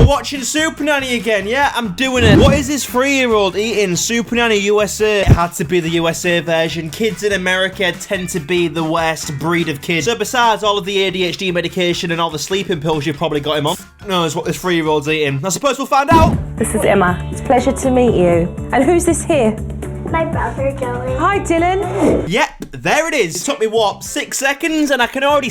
We're watching SUPERNANNY again, yeah, I'm doing it. What is this 3-year-old eating? SUPERNANNY USA. It had to be the USA version. Kids in America tend to be the worst breed of kids. So besides all of the ADHD medication and all the sleeping pills you've probably got him on, who knows what this 3-year-old's eating. I suppose we'll find out. This is Emma. It's a pleasure to meet you. And who's this here? My brother, Joey. Hi, Dylan. Yep, there it is. It took me, what, 6 seconds? And I can already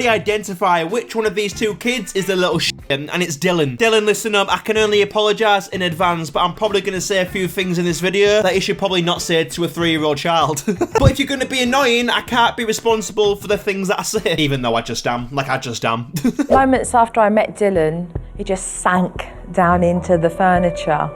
identify which one of these two kids is the little shit, and it's Dylan. Dylan, listen up. I can only apologise in advance, but I'm probably going to say a few things in this video that you should probably not say to a 3-year-old child. But if you're going to be annoying, I can't be responsible for the things that I say, even though I just am. Like, I just am. Moments after I met Dylan, he just sank down into the furniture.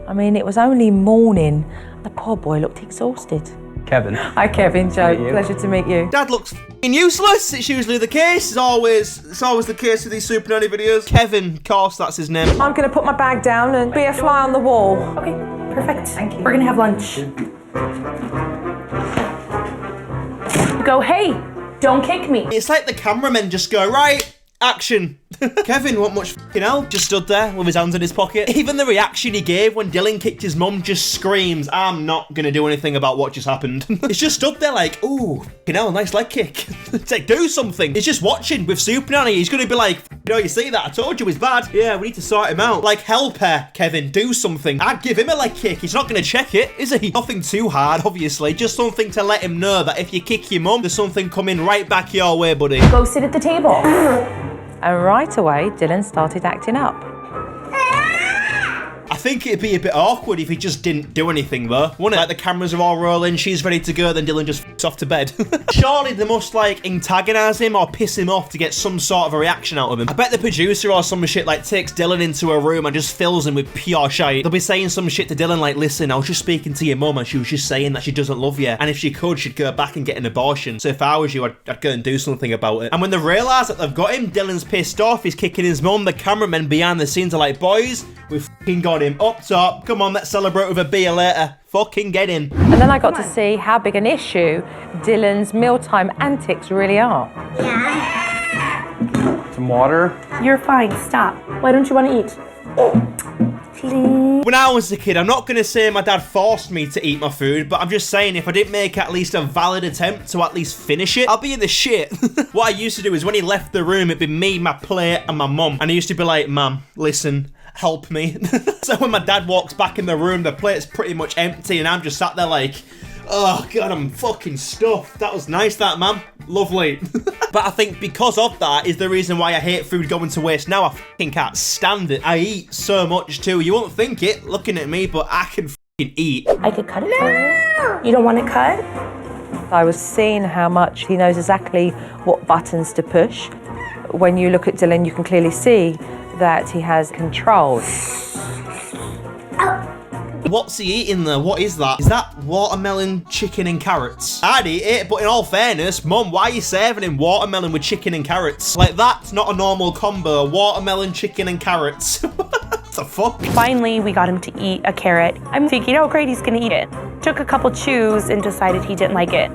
I mean, it was only morning. The poor boy looked exhausted. Kevin. Hi, Kevin. Joe, pleasure to meet you. Dad looks f***ing useless. It's usually the case. It's always the case with these SUPERNANNY videos. Kevin, of course, that's his name. I'm going to put my bag down and be a fly on the wall. Okay, perfect. Thank you. We're gonna have lunch. Go, hey, don't kick me. It's like the cameramen just go, right, action. Kevin wasn't much f***ing hell. Just stood there with his hands in his pocket. Even the reaction he gave when Dylan kicked his mum just screams, I'm not gonna do anything about what just happened. He's just stood there like, ooh, f***ing hell, nice leg kick. It's like, do something. He's just watching with SUPERNANNY. He's gonna be like, you see that? I told you he's bad. Yeah, we need to sort him out. Like, help her, Kevin, do something. I'd give him a leg kick. He's not gonna check it, is he? Nothing too hard, obviously. Just something to let him know that if you kick your mum, there's something coming right back your way, buddy. Go sit at the table. And right away, Dylan started acting up. I think it'd be a bit awkward if he just didn't do anything though, wouldn't it? Like the cameras are all rolling, she's ready to go, then Dylan just f***s off to bed. Surely they must like antagonise him or piss him off to get some sort of a reaction out of him. I bet the producer or some shit like takes Dylan into a room and just fills him with pure shite. They'll be saying some shit to Dylan like, listen, I was just speaking to your mum and she was just saying that she doesn't love you. And if she could, she'd go back and get an abortion. So if I was you, I'd go and do something about it. And when they realise that they've got him, Dylan's pissed off, he's kicking his mum, the cameramen behind the scenes are like, boys, we've f***ing got him. Up top, come on, let's celebrate with a beer later. Fucking get in. And then I got to see how big an issue Dylan's mealtime antics really are. Some water. You're fine, stop. Why don't you want to eat? Please. When I was a kid, I'm not going to say my dad forced me to eat my food, but I'm just saying if I didn't make at least a valid attempt to at least finish it, I'll be in the shit. What I used to do is when he left the room, it'd be me, my plate, and my mum. And I used to be like, Mum, listen, help me. So when my dad walks back in the room, the plate's pretty much empty, and I'm just sat there like, oh God, I'm fucking stuffed. That was nice, that, man. Lovely. But I think because of that is the reason why I hate food going to waste now. I fucking can't stand it. I eat so much too. You won't think it looking at me, but I can fucking eat. I could cut it for you. You don't want it cut? I was seeing how much he knows exactly what buttons to push. When you look at Dylan, you can clearly see that he has control. What's he eating there? What is that? Is that watermelon, chicken and carrots? I'd eat it, but in all fairness, Mum, why are you serving him watermelon with chicken and carrots? Like, that's not a normal combo. Watermelon, chicken and carrots. What the fuck? Finally, we got him to eat a carrot. I'm thinking, oh great, he's gonna eat it. Took a couple chews and decided he didn't like it.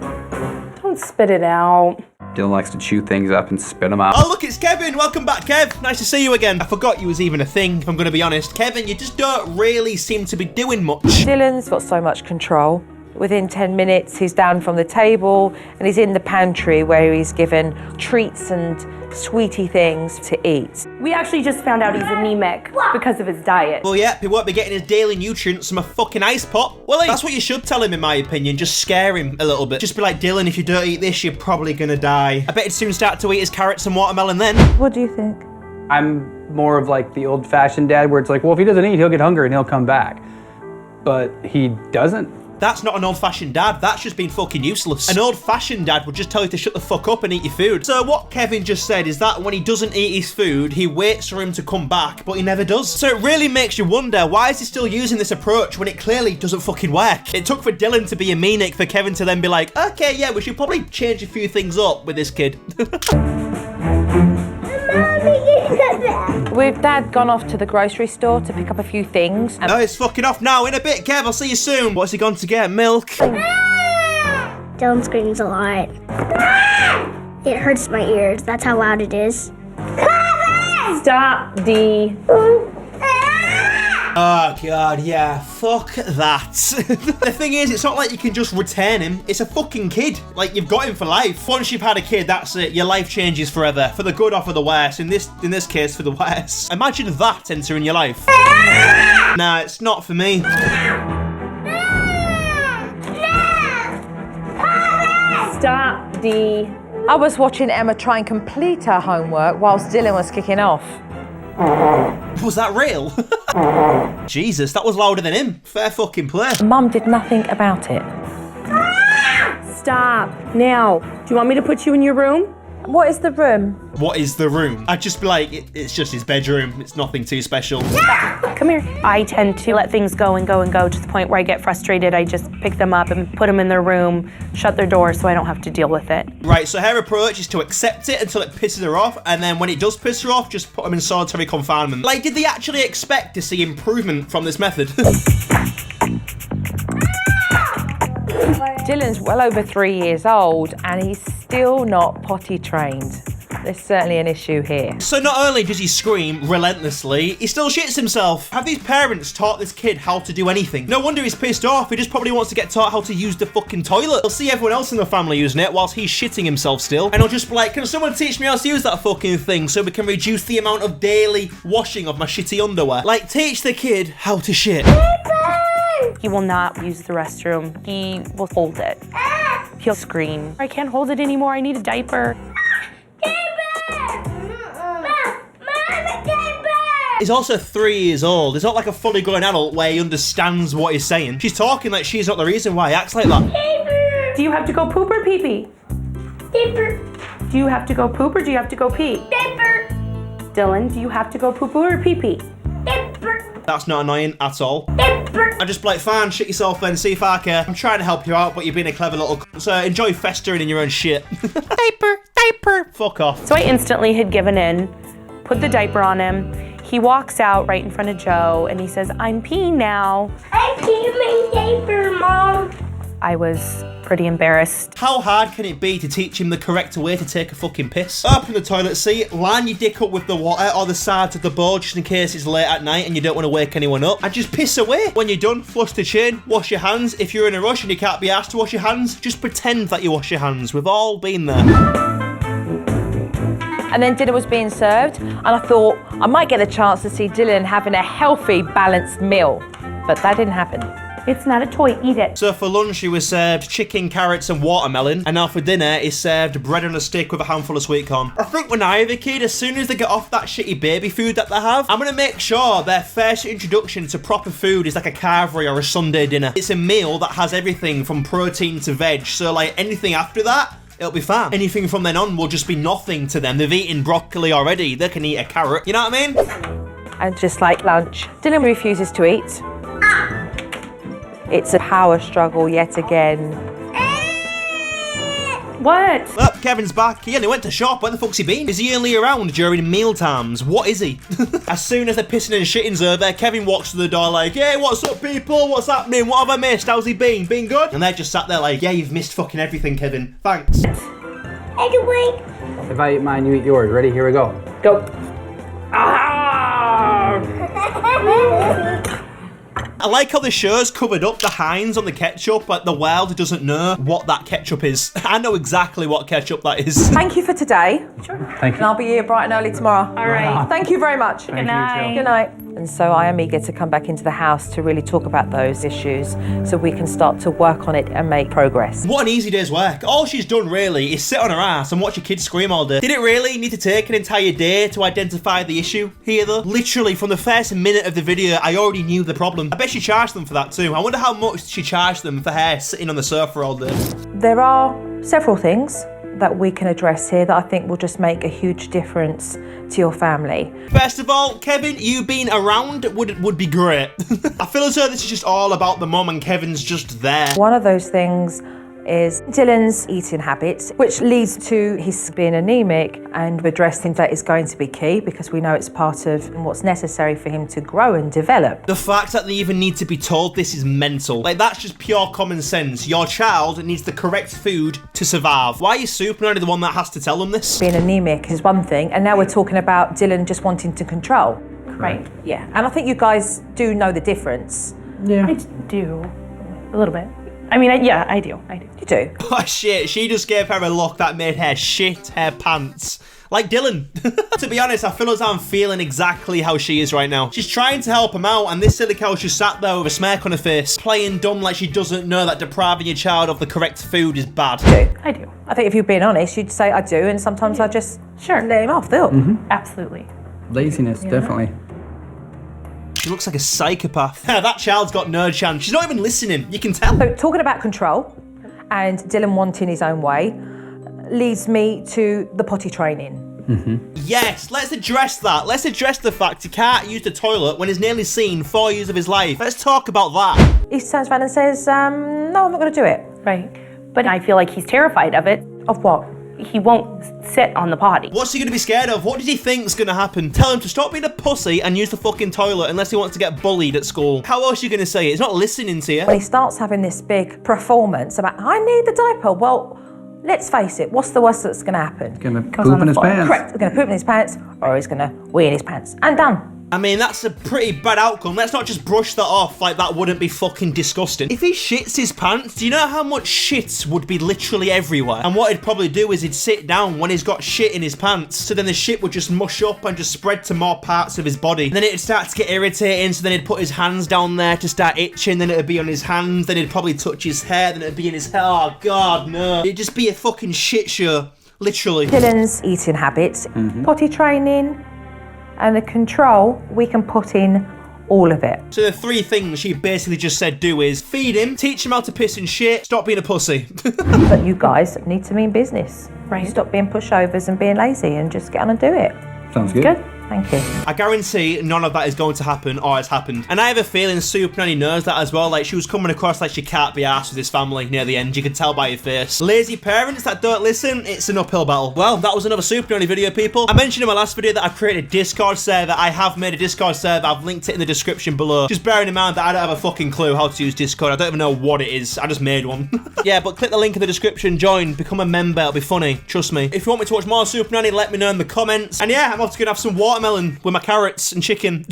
Don't spit it out. Dylan likes to chew things up and spit them out. Oh, look, it's Kevin. Welcome back, Kev. Nice to see you again. I forgot you was even a thing, if I'm going to be honest. Kevin, you just don't really seem to be doing much. Dylan's got so much control. Within 10 minutes, he's down from the table and he's in the pantry where he's given treats and sweetie things to eat. We actually just found out he's anemic because of his diet. Well, yeah, he won't be getting his daily nutrients from a fucking ice pop. Well, that's what you should tell him, in my opinion. Just scare him a little bit. Just be like, Dylan, if you don't eat this, you're probably gonna die. I bet he'd soon start to eat his carrots and watermelon then. What do you think? I'm more of like the old-fashioned dad where it's like, well, if he doesn't eat, he'll get hungry and he'll come back. But he doesn't. That's not an old-fashioned dad, that's just being fucking useless. An old-fashioned dad would just tell you to shut the fuck up and eat your food. So what Kevin just said is that when he doesn't eat his food, he waits for him to come back, but he never does. So it really makes you wonder, why is he still using this approach when it clearly doesn't fucking work? It took for Dylan to be a meanic for Kevin to then be like, okay, yeah, we should probably change a few things up with this kid. With Dad gone off to the grocery store to pick up a few things. Oh, he's fucking off now. In a bit, Kev. I'll see you soon. What's he gone to get? Milk? Dylan screams a lot. It hurts my ears. That's how loud it is. Stop, D. Oh god, yeah, fuck that. The thing is, it's not like you can just return him. It's a fucking kid. Like, you've got him for life. Once you've had a kid, that's it. Your life changes forever. For the good or for the worse. In this case, for the worse. Imagine that entering your life. Nah, it's not for me. Stop, D. I was watching Emma try and complete her homework whilst Dylan was kicking off. Was that real? Jesus, that was louder than him. Fair fucking play. Mum did nothing about it. Stop. Now, do you want me to put you in your room? What is the room? What is the room? I'd just be like, it's just his bedroom. It's nothing too special. Come here. I tend to let things go and go and go to the point where I get frustrated. I just pick them up and put them in their room, shut their door so I don't have to deal with it. Right, so her approach is to accept it until it pisses her off, and then when it does piss her off, just put them in solitary confinement. Like, did they actually expect to see improvement from this method? Dylan's well over 3 years old and he's still not potty trained. There's certainly an issue here. So not only does he scream relentlessly, he still shits himself. Have these parents taught this kid how to do anything? No wonder he's pissed off. He just probably wants to get taught how to use the fucking toilet. He'll see everyone else in the family using it whilst he's shitting himself still. And he'll just be like, can someone teach me how to use that fucking thing so we can reduce the amount of daily washing of my shitty underwear? Like, teach the kid how to shit. He will not use the restroom. He will hold it. He'll scream. I can't hold it anymore. I need a diaper. He's also 3 years old. He's not like a fully grown adult where he understands what he's saying. She's talking like she's not the reason why he acts like that. Do you have to go poop or pee pee? Paper. Do you have to go poop or do you have to go pee? Paper. Dylan, do you have to go poo poo or pee pee? Paper. That's not annoying at all. Paper. I just be like, fine, shit yourself then, see if I care. I'm trying to help you out, but you're being a clever little so enjoy festering in your own shit. Diaper. Fuck off. So I instantly had given in, put the diaper on him. He walks out right in front of Joe and he says, I'm peeing now. I keep my paper, Mom. I was pretty embarrassed. How hard can it be to teach him the correct way to take a fucking piss? Open the toilet seat, line your dick up with the water or the sides of the bowl just in case it's late at night and you don't want to wake anyone up, and just piss away. When you're done, flush the chin, wash your hands. If you're in a rush and you can't be asked to wash your hands, just pretend that you wash your hands. We've all been there. And then dinner was being served and I thought I might get a chance to see Dylan having a healthy, balanced meal. But that didn't happen. It's not a toy, eat it. So for lunch he was served chicken, carrots and watermelon, and now for dinner he's served bread on a stick with a handful of sweet corn. I think when I have a kid, as soon as they get off that shitty baby food that they have, I'm gonna make sure their first introduction to proper food is like a carvery or a Sunday dinner. It's a meal that has everything from protein to veg, so like anything after that, it'll be fine. Anything from then on will just be nothing to them. They've eaten broccoli already. They can eat a carrot. You know what I mean? And just like lunch, Dylan refuses to eat. It's a power struggle yet again. What? Well, Kevin's back. He only went to shop. Where the fuck's he been? Is he only around during meal times? What is he? As soon as the pissing and shitting's over, Kevin walks to the door like, hey, what's up, people? What's happening? What have I missed? How's he been? Been good? And they're just sat there like, yeah, you've missed fucking everything, Kevin. Thanks. I can wait. If I eat mine, you eat yours. Ready? Here we go. Go. Ah! I like how the show's covered up the Heinz on the ketchup, but the world doesn't know what that ketchup is. I know exactly what ketchup that is. Thank you for today. Sure. Thank And you. I'll be here bright and early tomorrow. All right. Thank you very much. Good night. Good night. And so I am eager to come back into the house to really talk about those issues so we can start to work on it and make progress. What an easy day's work. All she's done really is sit on her ass and watch your kids scream all day. Did it really need to take an entire day to identify the issue here though? Literally from the first minute of the video, I already knew the problem. I bet she charged them for that too. I wonder how much she charged them for her sitting on the sofa all day. There are several things that we can address here that I think will just make a huge difference to your family. First of all, Kevin, you being around would be great. I feel as though this is just all about the mum and Kevin's just there. One of those things is Dylan's eating habits, which leads to his being anemic, and addressing that is going to be key because we know it's part of what's necessary for him to grow and develop. The fact that they even need to be told this is mental. Like, that's just pure common sense. Your child needs the correct food to survive. Why is SUPERNANNY the one that has to tell them this? Being anemic is one thing, and now we're talking about Dylan just wanting to control. Right. Yeah, and I think you guys do know the difference. Yeah. I do. A little bit. I mean, yeah, I do. You do. Oh shit, she just gave her a look that made her shit her pants. Like Dylan. To be honest, I feel as I'm feeling exactly how she is right now. She's trying to help him out, and this silly cow just sat there with a smirk on her face, playing dumb like she doesn't know that depriving your child of the correct food is bad. I do. I think if you're being honest, you'd say I do, and sometimes I just Sure. let him off. Though. Absolutely. Laziness, definitely. She looks like a psychopath. That child's got no chance. She's not even listening. You can tell. So talking about control and Dylan wanting his own way leads me to the potty training. Yes, let's address that. Let's address the fact he can't use the toilet when he's nearly seen 4 years of his life. Let's talk about that. He turns around and says, no, I'm not going to do it. Right. But I feel like he's terrified of it. Of what? He won't sit on the potty. What's he going to be scared of? What does he think's going to happen? Tell him to stop being a pussy and use the fucking toilet unless he wants to get bullied at school. How else are you going to say it? He's not listening to you. When he starts having this big performance about, I need the diaper. Well, let's face it, what's the worst that's going to happen? Gonna on poop in the his floor. pants. Correct. He's going to poop in his pants, or he's going to wee in his pants. And done. I mean, that's a pretty bad outcome. Let's not just brush that off like that wouldn't be fucking disgusting. If he shits his pants, do you know how much shit would be literally everywhere? And what he'd probably do is he'd sit down when he's got shit in his pants, so then the shit would just mush up and just spread to more parts of his body. And then it'd start to get irritating, so then he'd put his hands down there to start itching, then it'd be on his hands, then he'd probably touch his hair, then it'd be in his hair. Oh, God, no. It'd just be a fucking shit show. Literally. Dylan's eating habits, potty training, and the control, we can put in all of it. So the 3 things she basically just said do is feed him, teach him how to piss and shit, stop being a pussy. But you guys need to mean business. Right. Stop being pushovers and being lazy and just get on and do it. Sounds good. Good. Thank you. I guarantee none of that is going to happen or has happened. And I have a feeling SUPERNANNY knows that as well. Like, she was coming across like she can't be arsed with this family near the end. You can tell by her face. Lazy parents that don't listen, it's an uphill battle. Well, that was another SUPERNANNY video, people. I mentioned in my last video that I created a Discord server. I have made a Discord server. I've linked it in the description below. Just bearing in mind that I don't have a fucking clue how to use Discord. I don't even know what it is. I just made one. Yeah, but click the link in the description, join, become a member. It'll be funny. Trust me. If you want me to watch more SUPERNANNY, let me know in the comments. And yeah, I'm off to go and have some watermelon with my carrots and chicken.